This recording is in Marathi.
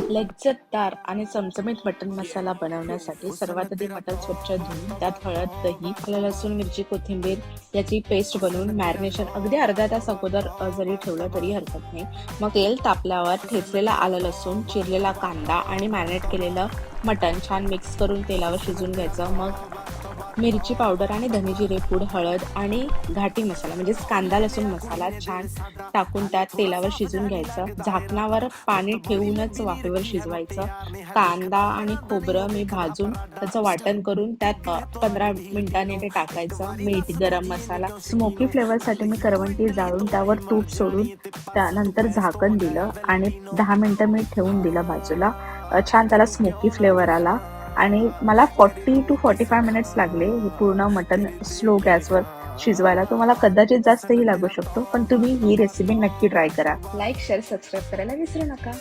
लज्जतदार आणि चमचमीत मटण मसाला बनवण्यासाठी सर्वात आधी मटण स्वच्छ धुवून त्यात हळद, दही, आलं, लसूण, मिरची, कोथिंबीर याची पेस्ट बनवून मॅरिनेशन अगदी अर्धा तास अगोदर जरी ठेवलं तरी हरकत नाही. मग तेल तापल्यावर ठेचलेला आलं, लसूण, चिरलेला कांदा आणि मॅरिनेट केलेलं मटण छान मिक्स करून तेलावर शिजवून घ्यायचं. मग मिरची पावडर आणि धने जिरे पूड, हळद आणि घाटी मसाला म्हणजेच कांदा लसूण मसाला छान टाकून त्यात तेलावर शिजवून घ्यायचं. झाकणावर पाणी ठेवूनच वाफेवर शिजवायचं. कांदा आणि खोबरं मी भाजून त्याचं वाटण करून त्यात 15 मिनिटांनी ते टाकायचं. मीठ, गरम मसाला, स्मोकी फ्लेवरसाठी मी करवंटी जाळून त्यावर तूप सोडून त्यानंतर झाकण दिलं आणि 10 मिनिटं मी ठेवून दिलं बाजूला. छान त्याला स्मोकी फ्लेवर आला आणि मला 40 to 45 मिनिट्स लागले हे पूर्ण मटण स्लो गॅसवर शिजवायला. तुम्हाला कदाचित जास्तही लागू शकतो, पण तुम्ही ही रेसिपी नक्की ट्राय करा. लाईक, शेअर, सबस्क्राईब करायला विसरू नका.